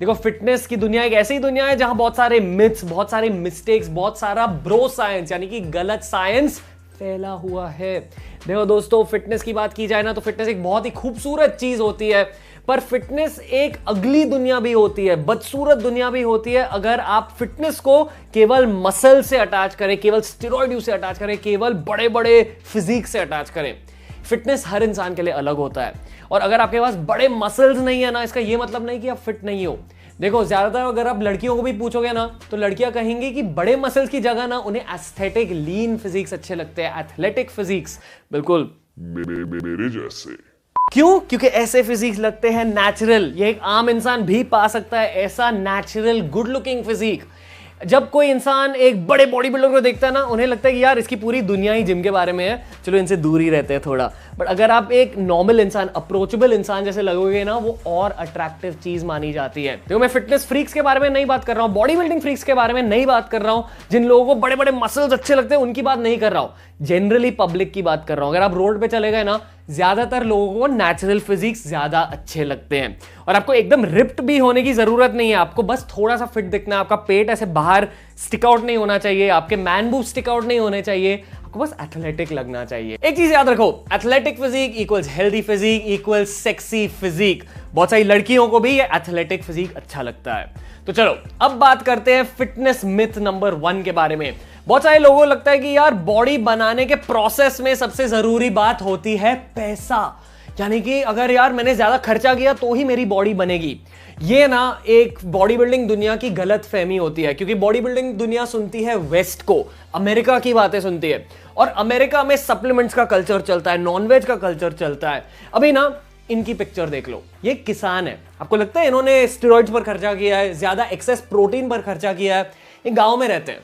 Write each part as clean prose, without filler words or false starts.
देखो फिटनेस की दुनिया एक ऐसी दुनिया है जहां बहुत सारे मिथ्स, बहुत सारे मिस्टेक्स, बहुत सारा ब्रो साइंस यानी कि गलत साइंस फैला हुआ है। देखो दोस्तों, फिटनेस की बात की जाए ना तो फिटनेस एक बहुत ही खूबसूरत चीज होती है, पर फिटनेस एक अगली दुनिया भी होती है, बदसूरत दुनिया भी होती है अगर आप फिटनेस को केवल मसल से अटैच करें, केवल स्टेरॉइड से अटैच करें, केवल बड़े बड़े फिजिक से अटैच करें। फिटनेस हर इंसान के लिए अलग होता है, और अगर आपके पास बड़े मसल्स नहीं है ना, इसका यह मतलब नहीं कि आप फिट नहीं हो। देखो ज्यादातर अगर आप लड़कियों को भी पूछोगे ना तो लड़कियां कहेंगी कि बड़े मसल्स की जगह ना उन्हें एस्थेटिक लीन फिजिक्स अच्छे लगते हैं, एथलेटिक फिजिक्स। बिल्कुल मेरे जैसे। क्यों? क्योंकि ऐसे फिजिक्स लगते हैं नेचुरल। ये एक आम इंसान भी पा सकता है ऐसा नेचुरल गुड लुकिंग फिजिक। जब कोई इंसान एक बड़े बॉडी बिल्डर को देखता है ना, उन्हें लगता है कि यार इसकी पूरी दुनिया ही जिम के बारे में है, चलो इनसे दूर ही रहते हैं थोड़ा। बट अगर आप एक नॉर्मल इंसान, अप्रोचेबल इंसान जैसे लगोगे ना, वो और अट्रैक्टिव चीज मानी जाती है। देखो मैं फिटनेस फ्रीक्स के बारे में नहीं बात कर रहा हूं, बॉडी बिल्डिंग फ्रीक्स के बारे में नहीं बात कर रहा हूं, जिन लोगों को बड़े बड़े मसल्स अच्छे लगते हैं उनकी बात नहीं कर रहा हूं, जनरली पब्लिक की बात कर रहा हूं। अगर आप रोड पे चले गए ना, ज्यादातर लोगों को नेचुरल फिजिक्स ज्यादा अच्छे लगते हैं, और आपको एकदम रिप्ड भी होने की जरूरत नहीं है, आपको बस थोड़ा सा फिट दिखना है। आपका पेट ऐसे बाहर स्टिक आउट नहीं होना चाहिए, आपके मैन बूब स्टिक आउट नहीं होने चाहिए, आपको बस एथलेटिक लगना चाहिए। एक चीज याद रखो, athletic physique equals healthy physique equals sexy physique. बहुत सारी लड़कियों को भी ये एथलेटिक फिजिक अच्छा लगता है। तो चलो अब बात करते हैं फिटनेस मिथ नंबर 1 के बारे में। बहुत सारे लोगों को लगता है कि यार बॉडी बनाने के प्रोसेस में सबसे जरूरी बात होती है पैसा, यानी कि अगर यार मैंने ज्यादा खर्चा किया तो ही मेरी बॉडी बनेगी। ये ना एक बॉडी बिल्डिंग दुनिया की गलत फहमी होती है, क्योंकि बॉडी बिल्डिंग दुनिया सुनती है वेस्ट को, अमेरिका की बातें सुनती है, और अमेरिका में सप्लीमेंट्स का कल्चर चलता है, नॉनवेज का कल्चर चलता है। अभी ना इनकी पिक्चर देख लो, ये किसान है, आपको लगता है इन्होंने स्टेरॉइड्स पर खर्चा किया है, ज्यादा एक्सेस प्रोटीन पर खर्चा किया है? ये गांव में रहते हैं।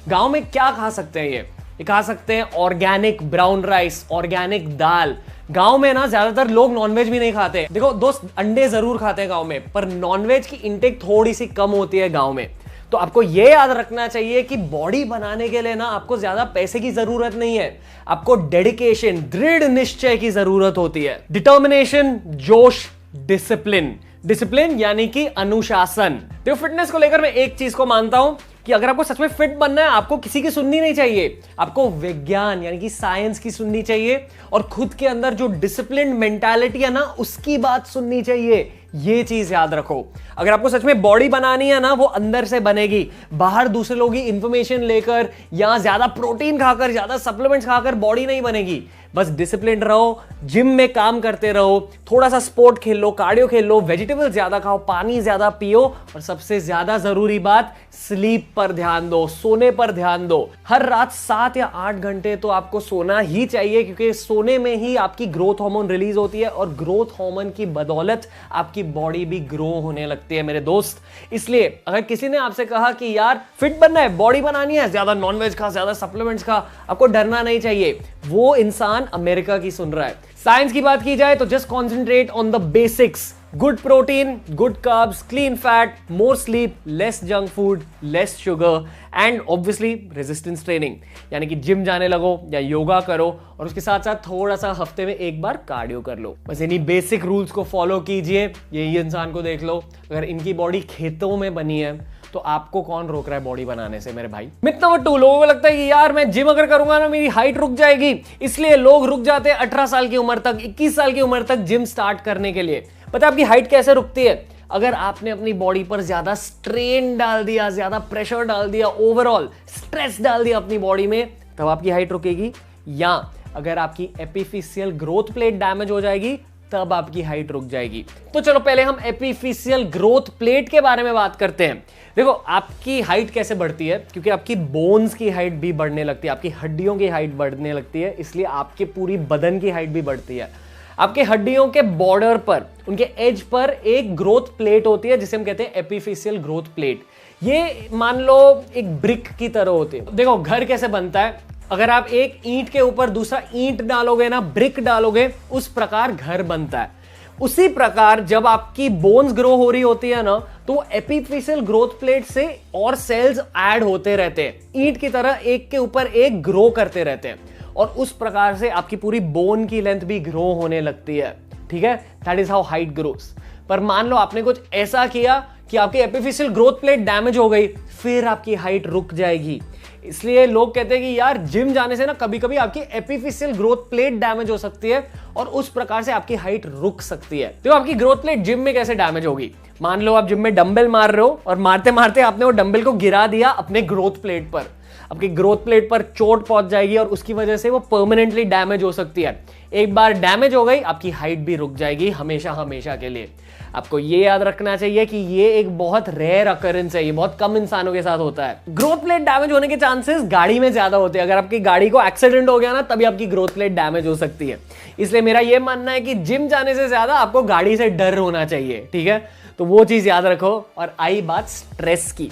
गांव में क्या खा सकते हैं? ये खा सकते हैं ऑर्गेनिक ब्राउन राइस, ऑर्गेनिक दाल। गांव में ना ज्यादातर लोग नॉनवेज भी नहीं खाते। देखो दोस्त, अंडे जरूर खाते हैं गांव में, पर नॉनवेज की इंटेक थोड़ी सी कम होती है गांव में। तो आपको यह याद रखना चाहिए कि बॉडी बनाने के लिए ना आपको ज्यादा पैसे की जरूरत नहीं है, आपको डेडिकेशन, दृढ़ निश्चय की जरूरत होती है। डिटर्मिनेशन, जोश, डिसिप्लिन। डिसिप्लिन यानी कि अनुशासन। तो फिटनेस को लेकर मैं एक चीज को मानता हूं कि अगर आपको सच में फिट बनना है, आपको किसी की सुननी नहीं चाहिए, आपको विज्ञान यानी कि साइंस की सुननी चाहिए, और खुद के अंदर जो डिसिप्लिन मेंटालिटी है ना, उसकी बात सुननी चाहिए। ये चीज याद रखो। अगर आपको सच में बॉडी बनानी है ना, वो अंदर से बनेगी, बाहर दूसरे लोगों की इंफॉर्मेशन लेकर या ज्यादा प्रोटीन खाकर, ज्यादा सप्लीमेंट्स खाकर बॉडी नहीं बनेगी। बस डिसिप्लिन रहो, जिम में काम करते रहो, थोड़ा सा स्पोर्ट खेल लो, कार्डियो खेल लो, वेजिटेबल ज्यादा खाओ, पानी ज्यादा पियो, और सबसे ज्यादा जरूरी बात, स्लीप पर ध्यान दो, सोने पर ध्यान दो। हर रात 7 या 8 घंटे तो आपको सोना ही चाहिए, क्योंकि सोने में ही आपकी ग्रोथ हार्मोन रिलीज होती है, और ग्रोथ हार्मोन की बदौलत आपकी बॉडी भी ग्रो होने लगती है मेरे दोस्त। इसलिए अगर किसी ने आपसे कहा कि यार फिट बनना है, बॉडी बनानी है, ज्यादा नॉनवेज खा, ज्यादा सप्लीमेंट्स खा, आपको डरना नहीं चाहिए। वो इंसान अमेरिका की सुन रहा है। साइंस की बात की जाए तो just concentrate on the basics. Good protein, good carbs, clean fat, more sleep, less junk food, less sugar, and obviously resistance training, यानी कि जिम जाने लगो या योगा करो, और उसके साथ साथ थोड़ा सा हफ्ते में एक बार कार्डियो कर लो। बस इन्हीं बेसिक रूल्स को फॉलो कीजिए। यही इंसान को देख लो, अगर इनकी बॉडी खेतों में बनी है तो आपको कौन रोक रहा है बॉडी बनाने से मेरे भाई। मिथ नंबर 2, लोगों को लगता है कि यार मैं जिम अगर करूंगा ना मेरी हाइट रुक जाएगी, इसलिए लोग रुक जाते हैं 18 साल की उम्र तक, 21 साल की उम्र तक जिम स्टार्ट करने के लिए। पता है आपकी हाइट कैसे रुकती है? अगर आपने अपनी बॉडी पर ज्यादा स्ट्रेन डाल दिया, ज्यादा प्रेशर डाल दिया, ओवरऑल स्ट्रेस डाल दिया अपनी बॉडी में, तब आपकी हाइट रुकेगी। या अगर आपकी एपिफिशियल ग्रोथ प्लेट डैमेज हो जाएगी, तब आपकी हाइट रुक जाएगी। तो चलो पहले हम एपिफिशियल ग्रोथ प्लेट के बारे में बात करते हैं। देखो आपकी हाइट कैसे बढ़ती है, क्योंकि आपकी बोन्स की हाइट भी बढ़ने लगती है, आपकी हड्डियों की हाइट बढ़ने लगती है, इसलिए आपके पूरी बदन की हाइट भी बढ़ती है। आपके हड्डियों के बॉर्डर पर, उनके एज पर एक ग्रोथ प्लेट होती है जिसे हम कहते हैं एपिफिशियल ग्रोथ प्लेट। ये मान लो एक ब्रिक की तरह होती है। देखो घर कैसे बनता है, अगर आप एक ईंट के ऊपर दूसरा ईंट डालोगे ना, ब्रिक डालोगे, उस प्रकार घर बनता है। उसी प्रकार जब आपकी बोन्स ग्रो हो रही होती है ना, तो एपिफिशियल ग्रोथ प्लेट से और सेल्स ऐड होते रहते हैं, ईंट की तरह एक के ऊपर एक ग्रो करते रहते हैं, और उस प्रकार से आपकी पूरी बोन की लेंथ भी ग्रो होने लगती है। ठीक है, that is how height grows. पर मान लो आपने कुछ ऐसा किया कि आपकी एपिफिशियल ग्रोथ प्लेट डैमेज हो गई, फिर आपकी हाइट रुक जाएगी। इसलिए लोग कहते हैं कि यार जिम जाने से ना कभी कभी आपकी एपिफिशियल ग्रोथ प्लेट डैमेज हो सकती है और उस प्रकार से आपकी हाइट रुक सकती है। तो आपकी ग्रोथ प्लेट जिम में कैसे डैमेज होगी? मान लो आप जिम में डंबल मार रहे हो और मारते मारते आपने वो डंबल को गिरा दिया अपने ग्रोथ प्लेट पर, आपकी ग्रोथ प्लेट पर चोट पहुंच जाएगी और उसकी वजह से वो परमानेंटली डैमेज हो सकती है। एक बार डैमेज हो गई, आपकी हाइट भी रुक जाएगी हमेशा हमेशा के लिए। आपको ये याद रखना चाहिए कि ये एक बहुत रेयर अकरेंस है, ये बहुत कम इंसानों के साथ होता है। ग्रोथ प्लेट डैमेज होने के चांसेस गाड़ी में ज्यादा होते हैं। अगर आपकी गाड़ी को एक्सीडेंट हो गया ना, तभी आपकी ग्रोथ प्लेट डैमेज हो सकती है। इसलिए मेरा ये मानना है कि जिम जाने से ज्यादा आपको गाड़ी से डर होना चाहिए, ठीक है? तो वो चीज याद रखो। और आई बात स्ट्रेस की,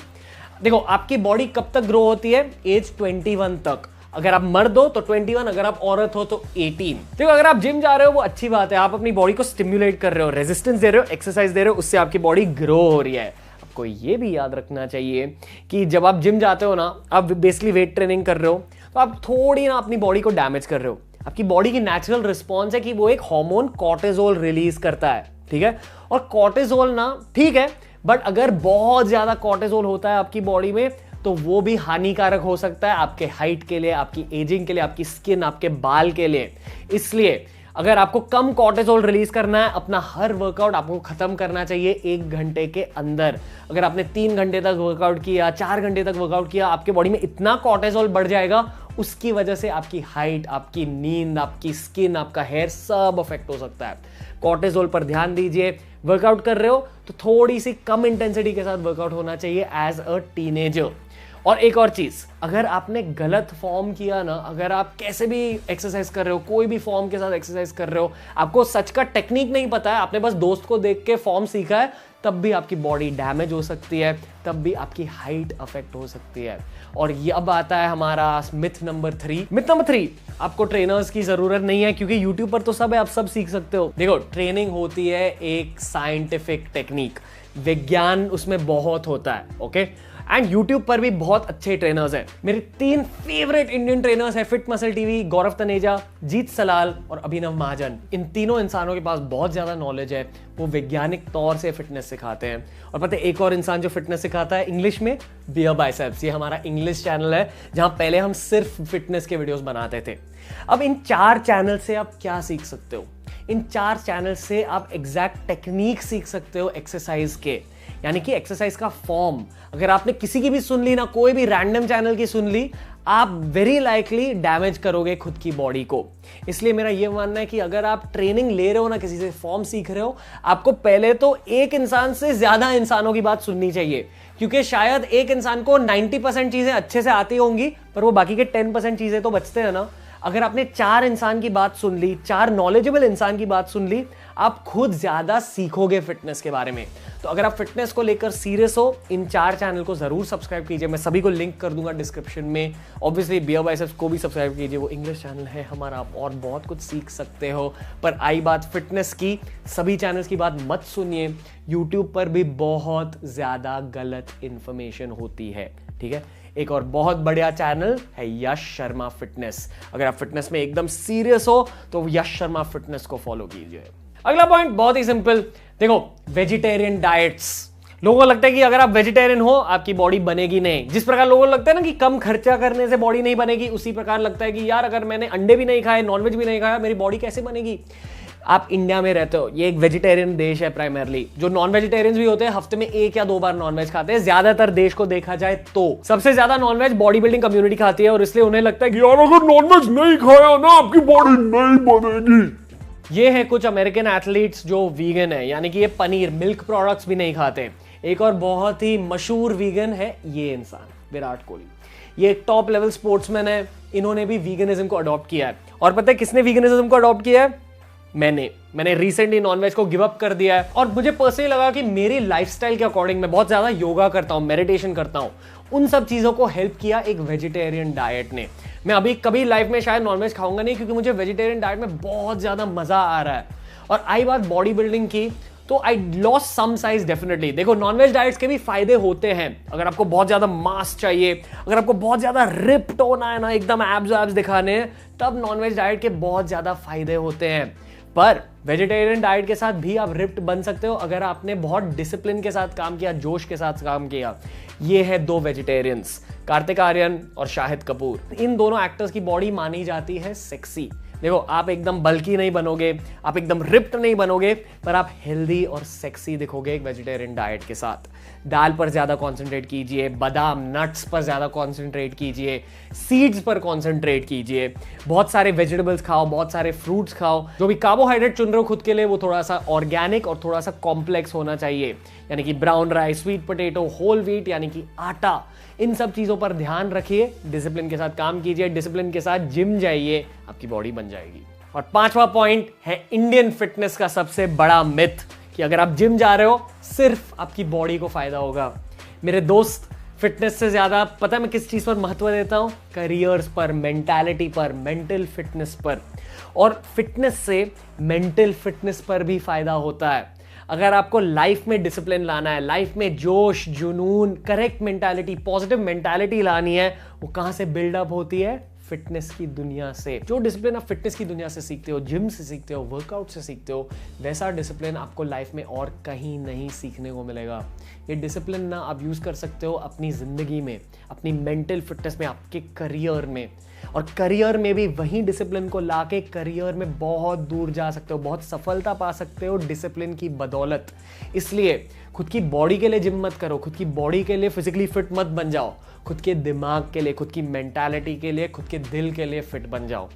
देखो आपकी बॉडी कब तक ग्रो होती है? एज 21 तक। अगर आप मर्द हो तो 21, अगर आप औरत हो तो 18। देखो अगर आप जिम जा रहे हो वो अच्छी बात है, आप अपनी बॉडी को स्टिम्युलेट कर रहे हो, रेजिस्टेंस दे रहे हो, एक्सरसाइज दे रहे हो, उससे आपकी बॉडी ग्रो हो रही है। आपको ये भी याद रखना चाहिए कि जब आप जिम जाते हो ना, आप बेसिकली वेट ट्रेनिंग कर रहे हो, तो आप थोड़ी ना अपनी बॉडी को डैमेज कर रहे हो। आपकी बॉडी की नेचुरल रिस्पॉन्स है कि वो एक हार्मोन कॉर्टिसोल रिलीज करता है, ठीक है? और कॉर्टिसोल ना ठीक है, बट अगर बहुत ज्यादा कॉर्टिसोल होता है आपकी बॉडी में तो वो भी हानिकारक हो सकता है आपके हाइट के लिए, आपकी एजिंग के लिए, आपकी स्किन, आपके बाल के लिए। इसलिए अगर आपको कम कॉर्टिसोल रिलीज करना है, अपना हर वर्कआउट आपको खत्म करना चाहिए 1 घंटे के अंदर। अगर आपने 3 घंटे तक वर्कआउट किया, 4 घंटे तक वर्कआउट किया, आपके बॉडी में इतना कॉर्टिसोल बढ़ जाएगा, उसकी वजह से आपकी हाइट, आपकी नींद, आपकी स्किन, आपका हेयर सब अफेक्ट हो सकता है। कॉर्टिसोल पर ध्यान दीजिए। वर्कआउट कर रहे हो तो थोड़ी सी कम इंटेंसिटी के साथ वर्कआउट होना चाहिए एज अ टीनेजर। और एक और चीज, अगर आपने गलत फॉर्म किया ना, अगर आप कैसे भी एक्सरसाइज कर रहे हो, कोई भी फॉर्म के साथ एक्सरसाइज कर रहे हो, आपको सच का टेक्निक नहीं पता है, आपने बस दोस्त को देख के फॉर्म सीखा है, तब भी आपकी बॉडी डैमेज हो सकती है, तब भी आपकी हाइट अफेक्ट हो सकती है। और ये अब आता है हमारा मिथ नंबर 3। मिथ नंबर 3, आपको ट्रेनर्स की जरूरत नहीं है क्योंकि यूट्यूब पर तो सब है, आप सब सीख सकते हो। देखो ट्रेनिंग होती है एक साइंटिफिक टेक्निक, विज्ञान उसमें बहुत होता है, ओके? एंड यूट्यूब पर भी बहुत अच्छे ट्रेनर्स हैं। मेरे 3 फेवरेट इंडियन ट्रेनर्स हैं फिट मसल टीवी, गौरव तनेजा, जीत सलाल और अभिनव महाजन। इन तीनों इंसानों के पास बहुत ज्यादा नॉलेज है, वो वैज्ञानिक तौर से फिटनेस सिखाते हैं। और पता है एक और इंसान जो फिटनेस सिखाता है इंग्लिश में, बियर बाइसेप्स। ये हमारा इंग्लिश चैनल है जहां पहले हम सिर्फ फिटनेस के वीडियोस बनाते थे। अब इन 4 चैनल से आप क्या सीख सकते हो? इन 4 चैनल से आप एग्जैक्ट टेक्निक सीख सकते हो एक्सरसाइज के, यानी कि एक्सरसाइज का फॉर्म। अगर आपने किसी की भी सुन ली ना, कोई भी रैंडम चैनल की सुन ली, आप वेरी लाइकली डैमेज करोगे खुद की बॉडी को। इसलिए मेरा यह मानना है कि अगर आप ट्रेनिंग ले रहे हो ना, किसी से फॉर्म सीख रहे हो, आपको पहले तो एक इंसान से ज्यादा इंसानों की बात सुननी चाहिए, क्योंकि शायद एक इंसान को 90% चीजें अच्छे से आती होंगी, पर वो बाकी के 10% चीजें तो बचते हैं ना। अगर आपने 4 इंसान की बात सुन ली, 4 नॉलेजेबल इंसान की बात सुन ली, आप खुद ज्यादा सीखोगे फिटनेस के बारे में। तो अगर आप फिटनेस को लेकर सीरियस हो, इन 4 चैनल को जरूर सब्सक्राइब कीजिए। मैं सभी को लिंक कर दूंगा डिस्क्रिप्शन में। ऑब्वियसली बियर बाइसेप्स को भी सब्सक्राइब कीजिए, वो इंग्लिश चैनल है हमारा, आप और बहुत कुछ सीख सकते हो। पर आई बात फिटनेस की, सभी चैनल्स की बात मत सुनिए। यूट्यूब पर भी बहुत ज्यादा गलत इंफॉर्मेशन होती है, ठीक है? एक और बहुत बढ़िया चैनल है यश शर्मा फिटनेस। अगर आप फिटनेस में एकदम सीरियस हो तो यश शर्मा फिटनेस को फॉलो कीजिए। अगला पॉइंट बहुत ही सिंपल, देखो वेजिटेरियन डाइट्स। लोगों को लगता है कि अगर आप वेजिटेरियन हो आपकी बॉडी बनेगी नहीं। जिस प्रकार लोगों को लगता है ना कि कम खर्चा करने से बॉडी नहीं बनेगी, उसी प्रकार लगता है कि यार अगर मैंने अंडे भी नहीं खाए, नॉनवेज भी नहीं खाया, मेरी बॉडी कैसे बनेगी? आप इंडिया में रहते हो, ये एक वेजिटेरियन देश है प्राइमरली। जो नॉन वेजिटेरियंस भी होते हैं हफ्ते में 1 या 2 बार नॉनवेज खाते हैं, ज्यादातर देश को देखा जाए तो। सबसे ज्यादा नॉनवेज बॉडी बिल्डिंग कम्युनिटी खाती है और इसलिए उन्हें लगता है कि यार अगर नॉनवेज नहीं खाया ना आपकी बॉडी नहीं बनेगी। ये है कुछ अमेरिकन एथलीट्स जो वीगन है, यानी कि ये पनीर, मिल्क प्रोडक्ट्स भी नहीं खाते। एक और बहुत ही मशहूर वीगन है ये इंसान, विराट कोहली। ये एक टॉप लेवल स्पोर्ट्समैन है, इन्होंने भी वीगनिज्म को अडॉप्ट किया है। और पता है किसने वीगनिज्म को अडॉप्ट किया है? मैंने रिसेंटली नॉनवेज को गिव अप कर दिया है। और मुझे पर्सनली लगा कि मेरी लाइफस्टाइल के अकॉर्डिंग मैं बहुत ज्यादा योगा करता हूं, मेडिटेशन करता हूं, उन सब चीजों को हेल्प किया एक वेजिटेरियन डाइट ने। मैं अभी कभी लाइफ में शायद नॉनवेज खाऊंगा नहीं, क्योंकि मुझे वेजिटेरियन डाइट में बहुत ज्यादा मजा आ रहा है। और आई बात बॉडी बिल्डिंग की, तो आई लॉस सम साइज डेफिनेटली। देखो नॉनवेज डाइट्स के भी फायदे होते हैं। अगर आपको बहुत ज्यादा मास चाहिए, अगर आपको बहुत ज्यादा रिप्ड होना है ना, एकदम एब्स दिखाने हैं, तब नॉनवेज डाइट के बहुत ज्यादा फायदे होते हैं। पर वेजिटेरियन डाइट के साथ भी आप रिप्ड बन सकते हो अगर आपने बहुत डिसिप्लिन के साथ काम किया, जोश के साथ काम किया। ये है दो वेजिटेरियंस, कार्तिक आर्यन और शाहिद कपूर। इन दोनों एक्टर्स की बॉडी मानी जाती है सेक्सी। देखो, आप एकदम बल्की नहीं बनोगे, आप एकदम रिप्ड नहीं बनोगे, पर आप हेल्दी और सेक्सी दिखोगे एक वेजिटेरियन डाइट के साथ। दाल पर ज्यादा कंसंट्रेट कीजिए, बादाम नट्स पर ज्यादा कंसंट्रेट कीजिए, सीड्स पर कंसंट्रेट कीजिए, बहुत सारे वेजिटेबल्स खाओ, बहुत सारे फ्रूट्स खाओ। जो भी कार्बोहाइड्रेट चुन रहे हो खुद के लिए वो थोड़ा सा ऑर्गेनिक और थोड़ा सा कॉम्प्लेक्स होना चाहिए, यानी कि brown rice, sweet potato, whole wheat यानी कि आटा। इन सब चीजों पर ध्यान रखिए, डिसिप्लिन के साथ काम कीजिए, डिसिप्लिन के साथ जिम जाइए, आपकी बॉडी बन जाएगी। और पांचवा पॉइंट है इंडियन फिटनेस का सबसे बड़ा मिथ कि अगर आप जिम जा रहे हो सिर्फ आपकी बॉडी को फायदा होगा। मेरे दोस्त, फिटनेस से ज्यादा पता है मैं किस चीज पर महत्व देता हूं? करियर्स पर, मेंटालिटी पर, मेंटल फिटनेस पर। और फिटनेस से मेंटल फिटनेस पर भी फायदा होता है। अगर आपको लाइफ में डिसिप्लिन लाना है, लाइफ में जोश, जुनून, करेक्ट मेंटालिटी, पॉजिटिव मेंटालिटी लानी है, वो कहां से बिल्डअप होती है? फिटनेस की दुनिया से। जो डिसिप्लिन आप फिटनेस की दुनिया से सीखते हो, जिम से सीखते हो, वर्कआउट से सीखते हो, वैसा डिसिप्लिन आपको लाइफ में और कहीं नहीं सीखने को मिलेगा। ये डिसिप्लिन ना आप यूज कर सकते हो अपनी जिंदगी में, अपनी मेंटल फिटनेस में, आपके करियर में। और करियर में भी वही डिसिप्लिन को लाके करियर में बहुत दूर जा सकते हो, बहुत सफलता पा सकते हो डिसिप्लिन की बदौलत। इसलिए खुद की बॉडी के लिए जिम मत करो, खुद की बॉडी के लिए फिजिकली फिट मत बन जाओ, खुद के दिमाग के लिए, खुद की मेंटालिटी के लिए, खुद के दिल के लिए फिट बन जाओ।